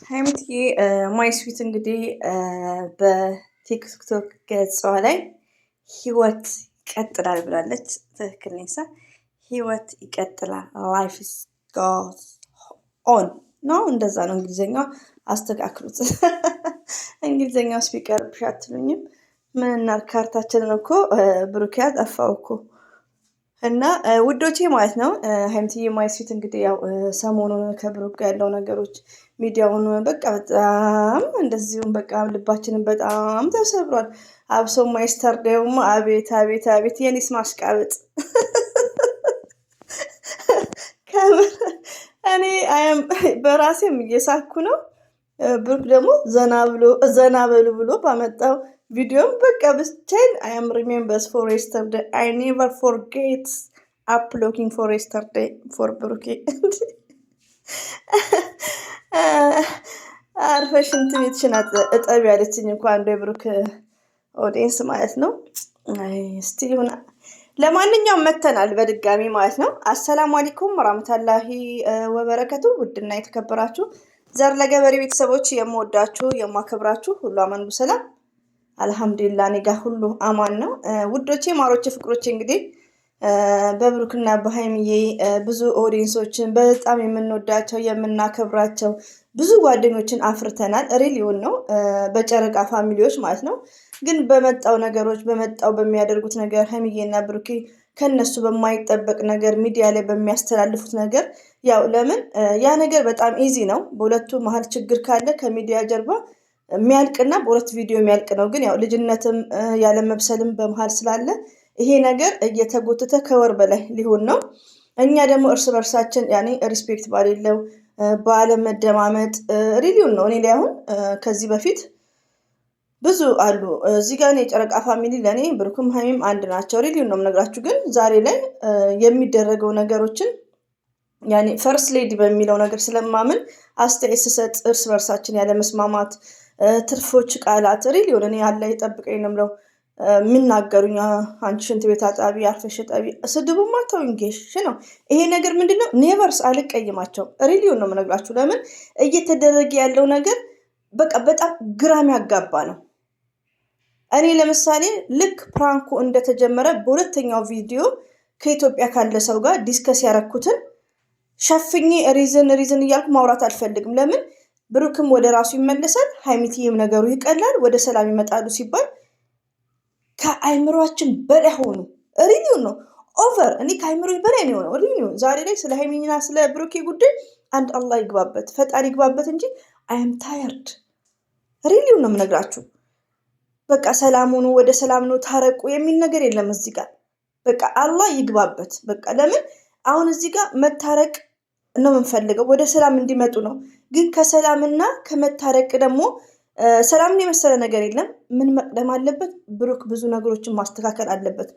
ሀይሚትዬ ማይ ስዊት እንግዲህ በቲክቶክ ገጿ ላይ ህይወት ይቀጥላል ብላለች። ትክክል ነኝ። ህይወት ይቀጥላል ላይፍ ኢዝ ጎዝ ኦን ነው። እንደዛ ነው። እንግሊዝኛው አስተካክሉት። እንግሊዝኛው ስፒከር አትሉኝም? ምን እናድርግ? ካርታችንን እኮ ብሩክ ያጠፋው እኮ እና ውዶቼ ማለት ነው። ሀይሚትዬ ማይ ስዊት እንግዲህ ያው ሰሞኑን ከብሩክ ጋር ያለው ነገሮች ሚዲያውን በቃ በጣም እንደዚሁም በቃ ልባችንን በጣም ተሰብሯል። አብሶ ማይስተር ደግሞ አቤት አቤት አቤት የኔስ ማሽቃበጥ እኔ በራሴም እየሳኩ ነው። ብሩክ ደግሞ ዘና በሉ ብሎ ባመጣው ቪዲዮም በቃ ብቻዬን አይ አም ሪሜምበርስ ፎር የስተርዴይ አይ ኔቨር ፎርጌት አፕሎኪንግ ፎር የስተርዴይ ፎር ብሩኬ አርፈሽ እንትን ቤትሽን እጠቢ ያለችኝ እንኳን እንደ ብሩክ ኦዲየንስ ማለት ነው። እስቲ ይሁን። ለማንኛውም መተናል በድጋሚ ማለት ነው። አሰላሙ አለይኩም ወራህመቱላሂ ወበረከቱ። ውድና የተከበራችሁ ዘር ለገበሬ ቤተሰቦች የምወዳችሁ የማከብራችሁ ሁሉ አማን በሰላም አልሐምዱሊላህ፣ እኔ ጋር ሁሉ አማን ነው። ውዶቼ ማሮቼ ፍቅሮቼ እንግዲህ በብሩክና በሀይሚዬ ብዙ ኦዲየንሶችን በጣም የምንወዳቸው የምናከብራቸው ብዙ ጓደኞችን አፍርተናል። ሪሊውን ነው በጨረቃ ፋሚሊዎች ማለት ነው። ግን በመጣው ነገሮች በሚያደርጉት ነገር ሀይሚዬና ብሩኬ ከነሱ በማይጠበቅ ነገር ሚዲያ ላይ በሚያስተላልፉት ነገር ያው ለምን ያ ነገር በጣም ኢዚ ነው። በሁለቱ መሀል ችግር ካለ ከሚዲያ ጀርባ የሚያልቅና በሁለት ቪዲዮ የሚያልቅ ነው። ግን ያው ልጅነትም ያለመብሰልም በመሀል ስላለ ይሄ ነገር እየተጎተተ ከወር በላይ ሊሆን ነው። እኛ ደግሞ እርስ በርሳችን ያኔ ሪስፔክት ባሌለው ባለመደማመጥ ሪሊውን ነው። እኔ ላይ አሁን ከዚህ በፊት ብዙ አሉ እዚህ ጋር የጨረቃ ፋሚሊ ለእኔ ብሩክም ሀይሚም አንድ ናቸው። ሪሊውን ነው የምነግራችሁ። ግን ዛሬ ላይ የሚደረገው ነገሮችን ያኔ ፈርስት ሌዲ በሚለው ነገር ስለማምን አስተያየት ስሰጥ እርስ በርሳችን ያለመስማማት ትርፎች ቃላት ሪሊውን እኔ ያለ ይጠብቀኝ ነው የምለው የምናገሩኝ አንቺ ሽንት ቤት አጣቢ አርፈሽ ጠቢ ስድቡማ ተውንጌሽ ነው። ይሄ ነገር ምንድነው? ኔቨርስ አልቀይማቸው ሪሊውን ነው የምነግራችሁ። ለምን እየተደረገ ያለው ነገር በቃ በጣም ግራም ያጋባ ነው። እኔ ለምሳሌ ልክ ፕራንኩ እንደተጀመረ በሁለተኛው ቪዲዮ ከኢትዮጵያ ካለ ሰው ጋር ዲስከስ ያረኩትን ሸፍኜ ሪዝን እያልኩ ማውራት አልፈልግም። ለምን ብሩክም ወደ ራሱ ይመለሳል፣ ሀይሚትዬም ነገሩ ይቀላል፣ ወደ ሰላም ይመጣሉ ሲባል ከአይምሯችን በላይ ሆኑ። ሪሊውን ነው ኦቨር። እኔ ከአይምሮ በላይ ነው የሆነው ሪሊውን። ዛሬ ላይ ስለ ሀይሚና ስለ ብሩኬ ጉዳይ አንድ አላህ ይግባበት ፈጣሪ ይግባበት እንጂ አይም ታየርድ ሪሊውን ነው የምነግራችሁ። በቃ ሰላም ሆኑ፣ ወደ ሰላም ነው ታረቁ የሚል ነገር የለም እዚህ ጋር። በቃ አላህ ይግባበት። በቃ ለምን አሁን እዚህ ጋር መታረቅ ነው የምንፈልገው፣ ወደ ሰላም እንዲመጡ ነው። ግን ከሰላምና ከመታረቅ ደግሞ ሰላምን የመሰለ ነገር የለም። ምን መቅደም አለበት? ብሩክ ብዙ ነገሮችን ማስተካከል አለበት።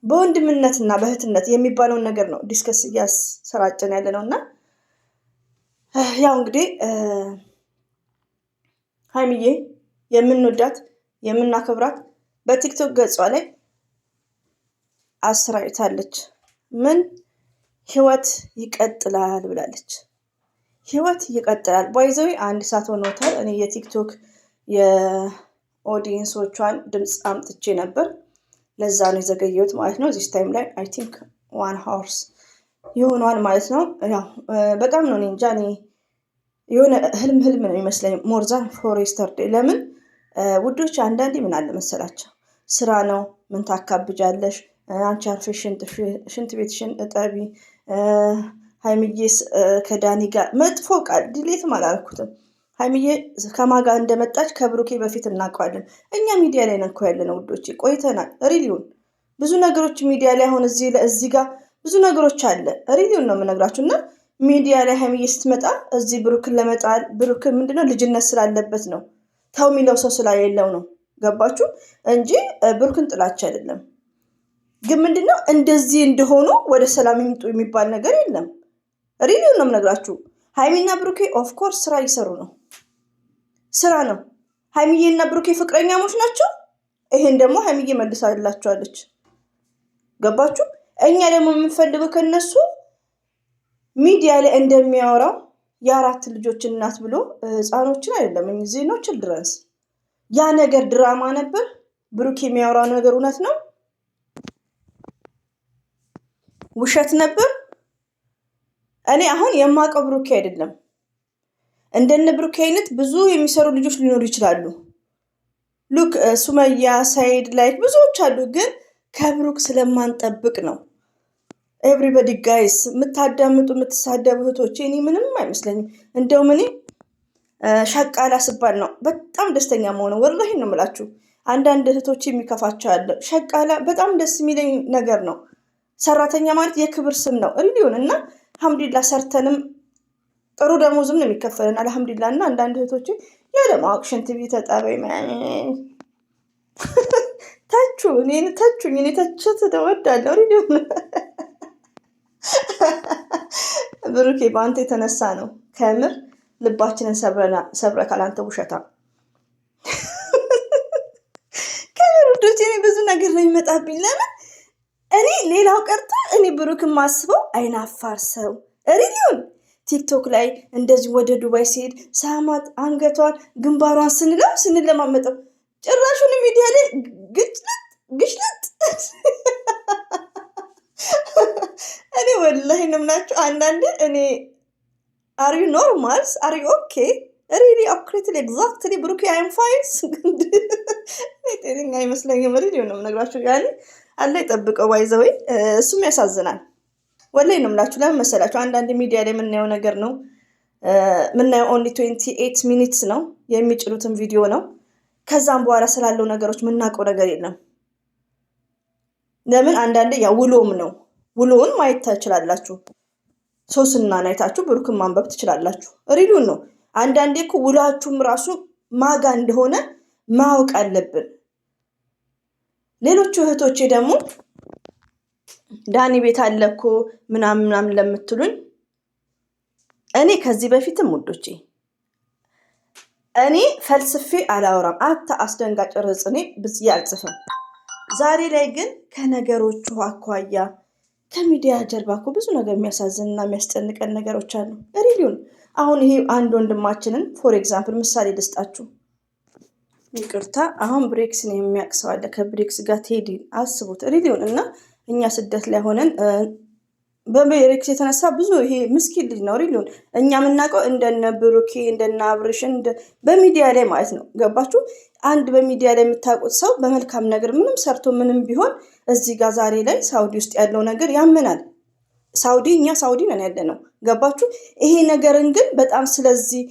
በወንድምነትና በእህትነት የሚባለውን ነገር ነው ዲስከስ እያሰራጨን ያለ ነው። እና ያው እንግዲህ ሀይሚዬ የምንወዳት የምናከብራት በቲክቶክ ገጿ ላይ አስራይታለች። ምን ህይወት ይቀጥላል ብላለች። ህይወት ይቀጥላል። ባይዘዊ 1 ሰዓት ሆኖታል። እኔ የቲክቶክ የኦዲየንሶቿን ድምፅ አምጥቼ ነበር። ለዛ ነው የዘገየሁት ማለት ነው። ዚስ ታይም ላይ አይ ቲንክ 1 hours ይሆናል ማለት ነው። ያው በጣም ነው እንጃ እኔ የሆነ ህልም ነው የሚመስለኝ ሞርዛን ፎሬስተር ዴይ። ለምን ውዶች አንዳንዴ ምን አለ መሰላቸው ስራ ነው ምን ታካብጃለሽ አንቺ አርፈሽ ሽንት ቤትሽን እጠቢ። ሀይሚዬስ ከዳኒ ጋር መጥፎ ቃል ዲሌትም አላረኩትም። ሀይሚዬ ከማጋ እንደመጣች ከብሩኬ በፊት እናውቀዋለን። እኛ ሚዲያ ላይ ነን እኮ ያለነው ውዶቼ፣ ቆይተናል። ሪሊውን ብዙ ነገሮች ሚዲያ ላይ አሁን እዚህ ጋር ብዙ ነገሮች አለ። ሪሊውን ነው የምነግራችሁ። እና ሚዲያ ላይ ሀይሚዬ ስትመጣ እዚህ ብሩክን ለመጣል ብሩክን ምንድነው ልጅነት ስላለበት ነው፣ ተው የሚለው ሰው ስላሌለው ነው። ገባችሁ? እንጂ ብሩክን ጥላቻ አይደለም። ግን ምንድነው እንደዚህ እንደሆኑ ወደ ሰላም ይምጡ የሚባል ነገር የለም። ሪሊውን ነው የምነግራችሁ። ሀይሚና ብሩኬ ኦፍኮርስ ስራ እየሰሩ ነው፣ ስራ ነው። ሀይሚዬና ብሩኬ ፍቅረኛሞች ናቸው። ይሄን ደግሞ ሀይሚዬ መልሳላችኋለች። ገባችሁ? እኛ ደግሞ የምንፈልገው ከነሱ ሚዲያ ላይ እንደሚያወራው የ4 ልጆች እናት ብሎ ህፃኖችን አይደለም እዚህ ነው ችልድረንስ። ያ ነገር ድራማ ነበር? ብሩክ የሚያወራው ነገር እውነት ነው? ውሸት ነበር? እኔ አሁን የማውቀው ብሩክ አይደለም። እንደነ ብሩክ አይነት ብዙ የሚሰሩ ልጆች ሊኖሩ ይችላሉ። ሉክ ሱመያ፣ ሳይድ ላይክ ብዙዎች አሉ፣ ግን ከብሩክ ስለማንጠብቅ ነው። ኤቭሪባዲ ጋይስ የምታዳምጡ የምትሳደቡ እህቶቼ እኔ ምንም አይመስለኝም። እንደውም እኔ ሸቃላ ስባል ነው በጣም ደስተኛ መሆነው። ወላሂ ነው የምላችሁ። አንዳንድ እህቶች የሚከፋቸው አለ። ሸቃላ በጣም ደስ የሚለኝ ነገር ነው። ሰራተኛ ማለት የክብር ስም ነው ሪሊዮን እና አልሐምዱሊላህ ሰርተንም ጥሩ ደሞዝም ነው የሚከፈለን አልሐምዱሊላህ። እና አንዳንድ እህቶች ያለማወቅ ሽንት ቤት ተጣበይ ታቹ እኔን ታቹኝ እኔ ተቸት ተወዳለሁ ሪሊዮን ብሩኬ በአንተ የተነሳ ነው ከምር ልባችንን ሰብረካል። አንተ ውሸታ ከምር ውዶች፣ እኔ ብዙ ነገር ነው የሚመጣብኝ። ለምን እኔ ሌላው ቀርቶ እኔ ብሩክን ማስበው አይናፋር ሰው ሪሊዮን ቲክቶክ ላይ እንደዚህ ወደ ዱባይ ሲሄድ ሳማት አንገቷን ግንባሯን ስንለማመጠው ጭራሹን ሚዲያ ላይ ግሽለጥ እኔ ወላሂ ነው የምላችሁ። አንዳንዴ እኔ አር ዩ ኖርማልስ አር ዩ ኦኬ ሪሊ አኩሬትሊ ኤግዛክትሊ ብሩክ አይም ፋይንስ ጤነኛ አይመስለኝም። ሪሊ ነው የምነግራችሁ። ያኔ አለ ይጠብቀው ባይዘወይ እሱም ያሳዝናል። ወላሂ ነው የምላችሁ። ለምን መሰላችሁ? አንዳንድ ሚዲያ ላይ የምናየው ነገር ነው የምናየው ኦንሊ 28 ሚኒትስ ነው የሚጭኑትን ቪዲዮ ነው። ከዛም በኋላ ስላለው ነገሮች የምናውቀው ነገር የለም። ለምን አንዳንዴ ያው ውሎም ነው ውሎውን ማየት ትችላላችሁ። ሶስናን አይታችሁ ብሩክን ማንበብ ትችላላችሁ። ሪሉን ነው። አንዳንዴ እኮ ውላችሁም ራሱ ማጋ እንደሆነ ማወቅ አለብን። ሌሎቹ እህቶቼ ደግሞ ዳኒ ቤት አለ እኮ ምናምን ለምትሉኝ እኔ ከዚህ በፊትም ውዶቼ እኔ ፈልስፌ አላወራም። አስደንጋጭ ርዕስ እኔ ብዬ አልጽፍም። ዛሬ ላይ ግን ከነገሮቹ አኳያ ከሚዲያ ጀርባ እኮ ብዙ ነገር የሚያሳዝንና የሚያስጨንቀን ነገሮች አሉ። ሪሊዮን አሁን ይሄ አንድ ወንድማችንን ፎር ኤግዛምፕል ምሳሌ ልስጣችሁ። ይቅርታ አሁን ብሬክስን የሚያውቅ ሰው አለ። ከብሬክስ ጋር ቴዲ አስቡት ሪሊዮን እና እኛ ስደት ላይ ሆነን በብሬክስ የተነሳ ብዙ ይሄ ምስኪን ልጅ ነው ሪሊዮን እኛ የምናውቀው እንደነ ብሩኬ እንደነ አብርሽን በሚዲያ ላይ ማለት ነው። ገባችሁ? አንድ በሚዲያ ላይ የምታውቁት ሰው በመልካም ነገር ምንም ሰርቶ ምንም ቢሆን እዚህ ጋር ዛሬ ላይ ሳውዲ ውስጥ ያለው ነገር ያመናል። እኛ ሳውዲ ነን ያለ ነው። ገባችሁ? ይሄ ነገርን ግን በጣም ስለዚህ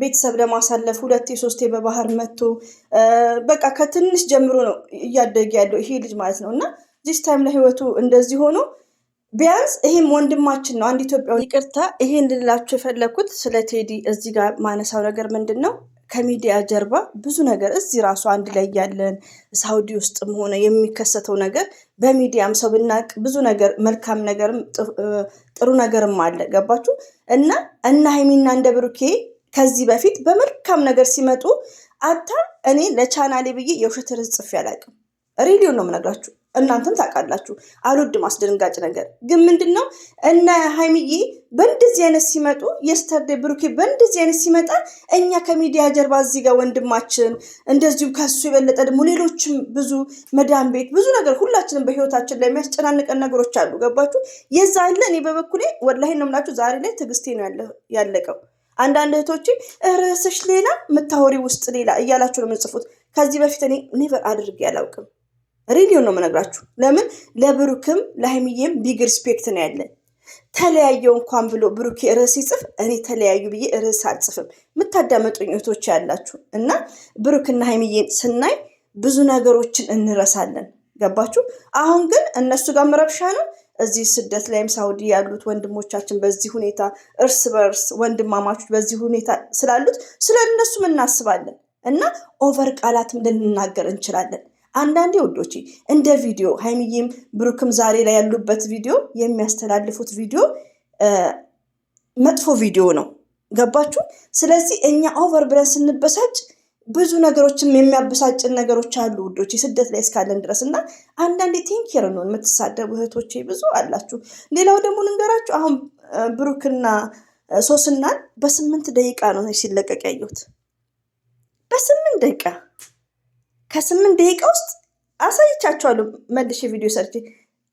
ቤተሰብ ለማሳለፍ 2 3 በባህር መጥቶ በቃ ከትንሽ ጀምሮ ነው እያደገ ያለው ይሄ ልጅ ማለት ነው። እና ዚስ ታይም ለህይወቱ እንደዚህ ሆኖ ቢያንስ ይሄም ወንድማችን ነው። አንድ ኢትዮጵያ ይቅርታ፣ ይሄን ልላችሁ የፈለኩት ስለ ቴዲ እዚህ ጋር ማነሳው ነገር ምንድን ነው? ከሚዲያ ጀርባ ብዙ ነገር እዚህ ራሱ አንድ ላይ ያለን ሳውዲ ውስጥም ሆነ የሚከሰተው ነገር በሚዲያም ሰው ብናቅ ብዙ ነገር መልካም ነገርም ጥሩ ነገርም አለ። ገባችሁ? እና ሀይሚና እንደ ብሩኬ ከዚህ በፊት በመልካም ነገር ሲመጡ እኔ ለቻናሌ ብዬ የውሸት ርዕስ ጽፌ አላውቅም። ሪሊዮን ነው የምነግራችሁ። እናንተም ታውቃላችሁ። አልወድም አስደንጋጭ ነገር። ግን ምንድነው እነ ሀይሚዬ በእንደዚህ አይነት ሲመጡ የስተርዴ ብሩኬ በእንደዚህ አይነት ሲመጣ እኛ ከሚዲያ ጀርባ እዚህ ጋር ወንድማችን እንደዚሁ ከሱ የበለጠ ደግሞ ሌሎችም ብዙ መዳን ቤት ብዙ ነገር ሁላችንም በህይወታችን ላይ የሚያስጨናንቀን ነገሮች አሉ። ገባችሁ? የዛ አለ። እኔ በበኩሌ ወላሂ ነው የምላችሁ ዛሬ ላይ ትዕግስቴ ነው ያለቀው። አንዳንድ እህቶቼ ርዕስሽ ሌላ ምታወሪ ውስጥ ሌላ እያላችሁ ነው የምንጽፉት። ከዚህ በፊት እኔ ኔቨር አድርጌ አላውቅም። ሪሊዮን ነው የምነግራችሁ። ለምን ለብሩክም ለሀይሚዬም ቢግ ሪስፔክት ነው ያለን። ተለያየው እንኳን ብሎ ብሩኬ ርዕስ ይጽፍ፣ እኔ ተለያዩ ብዬ ርዕስ አልጽፍም። የምታዳመጡኝ እህቶች ያላችሁ እና ብሩክና ሀይሚዬን ስናይ ብዙ ነገሮችን እንረሳለን። ገባችሁ? አሁን ግን እነሱ ጋር መረብሻ ነው። እዚህ ስደት ላይም ሳውዲ ያሉት ወንድሞቻችን በዚህ ሁኔታ እርስ በርስ ወንድማማቾች በዚህ ሁኔታ ስላሉት ስለ እነሱም እናስባለን እና ኦቨር ቃላትም ልንናገር እንችላለን። አንዳንዴ ውዶቼ እንደ ቪዲዮ ሀይሚዬም ብሩክም ዛሬ ላይ ያሉበት ቪዲዮ የሚያስተላልፉት ቪዲዮ መጥፎ ቪዲዮ ነው። ገባችሁ? ስለዚህ እኛ ኦቨር ብለን ስንበሳጭ ብዙ ነገሮችም የሚያበሳጭን ነገሮች አሉ ውዶቼ ስደት ላይ እስካለን ድረስ እና አንዳንዴ ቴንኬር ነው የምትሳደቡ እህቶቼ ብዙ አላችሁ። ሌላው ደግሞ ልንገራችሁ። አሁን ብሩክና ሶስናን በ8 ደቂቃ ነው ሲለቀቅ ያየሁት። በ8 ደቂቃ ከ8 ደቂቃ ውስጥ አሳይቻችኋለሁ። መልሼ ቪዲዮ ሰርቼ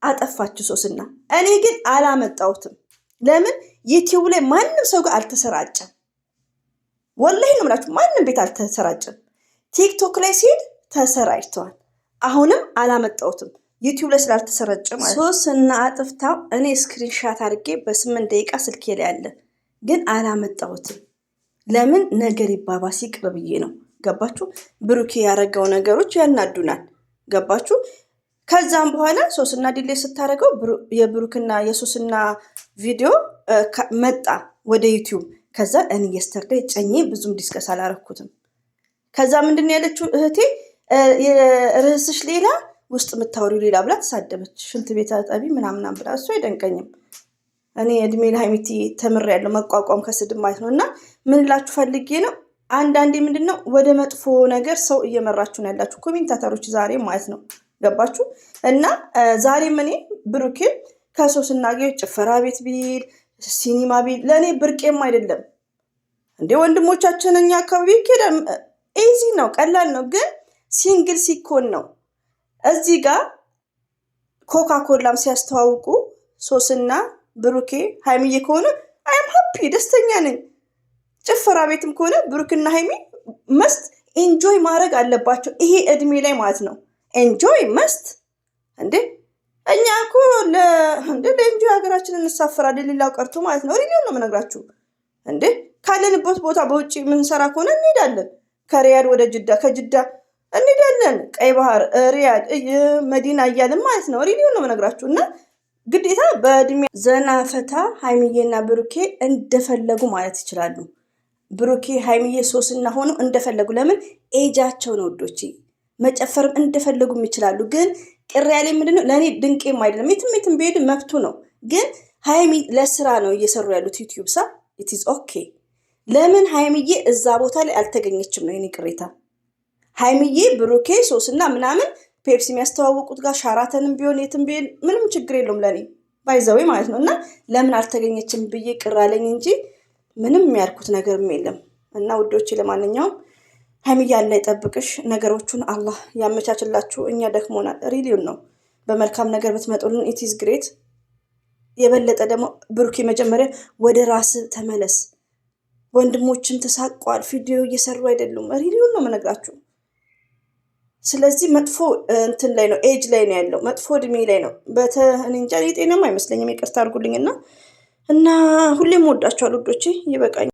አጠፋችሁ ሶስና። እኔ ግን አላመጣሁትም። ለምን ዩቲዩብ ላይ ማንም ሰው ጋር አልተሰራጨም። ወላሂ ነው የምላችሁ፣ ማንም ቤት አልተሰራጨም። ቲክቶክ ላይ ሲሄድ ተሰራጭተዋል። አሁንም አላመጣሁትም ዩቲዩብ ላይ ስላልተሰራጨ ማለት። ሶስና አጥፍታው እኔ ስክሪንሻት አድርጌ በ8 ደቂቃ ስልኬ ላይ አለ፣ ግን አላመጣሁትም። ለምን ነገር ይባባስ ይቅር ብዬ ነው። ገባችሁ? ብሩኬ ያረጋው ነገሮች ያናዱናል። ገባችሁ? ከዛም በኋላ ሶስና ዲሌ ስታደርገው የብሩክና የሶስና ቪዲዮ መጣ ወደ ዩቲዩብ። ከዛ እኔ የስተርዳይ ጨኜ ብዙም ዲስከስ አላረኩትም። ከዛ ምንድን ያለችው እህቴ ርዕስሽ ሌላ ውስጥ የምታወሪው ሌላ ብላ ተሳደበች። ሽንት ቤት አጠቢ ምናምናም ብላ። እሱ አይደንቀኝም። እኔ እድሜ ለሀይሚቲ ተምሬያለሁ መቋቋም ከስድብ ማለት ነው። እና ምን ላችሁ ፈልጌ ነው፣ አንዳንዴ ምንድን ነው ወደ መጥፎ ነገር ሰው እየመራችሁ ነው ያላችሁ ኮሜንታተሮች ዛሬ ማለት ነው። ገባችሁ? እና ዛሬም እኔ ብሩኬ ከሶስና ጋር ጭፈራ ቤት ቢል ሲኒማ ቢል ለእኔ ብርቄም አይደለም እንዴ። ወንድሞቻችን እኛ አካባቢ ይኬዳል፣ ኢዚ ነው፣ ቀላል ነው። ግን ሲንግል ሲኮን ነው። እዚህ ጋር ኮካኮላም ሲያስተዋውቁ ሶስና ብሩኬ ሀይሚዬ ከሆነ አይም ሀፒ ደስተኛ ነኝ። ጭፈራ ቤትም ከሆነ ብሩክና ሀይሚ መስት ኤንጆይ ማድረግ አለባቸው። ይሄ እድሜ ላይ ማለት ነው። ኤንጆይ መስት እንዴ እኛ እኮ ለኤንጆይ ሀገራችን እንሳፈራለን። ሌላው ቀርቶ ማለት ነው። ሪሊዮን ነው የምነግራችሁ። እንዴ ካለንበት ቦታ በውጭ የምንሰራ ከሆነ እንሄዳለን። ከሪያድ ወደ ጅዳ፣ ከጅዳ እንሄዳለን ቀይ ባህር፣ ሪያድ፣ መዲና እያልን ማለት ነው። ሪሊዮን ነው የምነግራችሁ። እና ግዴታ በእድሜ ዘና ፈታ ሀይሚዬና ብሩኬ እንደፈለጉ ማለት ይችላሉ። ብሩኬ ሀይሚዬ ሶስና ሆኖ እንደፈለጉ። ለምን ኤጃቸው ነው ወዶቼ፣ መጨፈርም እንደፈለጉም ይችላሉ። ግን ቅር ያለኝ ምንድነው ለእኔ ድንቄም አይደለም። የትም ብሄድ መብቱ ነው። ግን ሀይሚ ለስራ ነው እየሰሩ ያሉት ዩቲዩብ ሳ ኢትዝ ኦኬ። ለምን ሀይሚዬ እዛ ቦታ ላይ አልተገኘችም ነው የኔ ቅሬታ። ሀይሚዬ ብሩኬ ሶስና ምናምን ፔፕሲ የሚያስተዋውቁት ጋር ሻራተንም ቢሆን የትም ቢሆን ምንም ችግር የለውም ለእኔ ባይዘዌ ማለት ነው። እና ለምን አልተገኘችም ብዬ ቅር አለኝ እንጂ ምንም የሚያርኩት ነገርም የለም። እና ውዶቼ ለማንኛውም ሀይሚዬ አላህ ይጠብቅሽ፣ ነገሮቹን አላህ ያመቻችላችሁ። እኛ ደክሞናል። ሪሊውን ነው። በመልካም ነገር ብትመጡልን ኢትዝ ግሬት። የበለጠ ደግሞ ብሩኬ መጀመሪያ ወደ ራስ ተመለስ። ወንድሞችም ተሳቋል፣ ቪዲዮ እየሰሩ አይደሉም። ሪሊውን ነው የምነግራችሁ። ስለዚህ መጥፎ እንትን ላይ ነው፣ ኤጅ ላይ ነው ያለው፣ መጥፎ እድሜ ላይ ነው። እንጃ የጤናም አይመስለኝም። ይቅርታ አድርጉልኝና እና ሁሌም ወዳችኋል ውዶቼ። ይበቃኝ።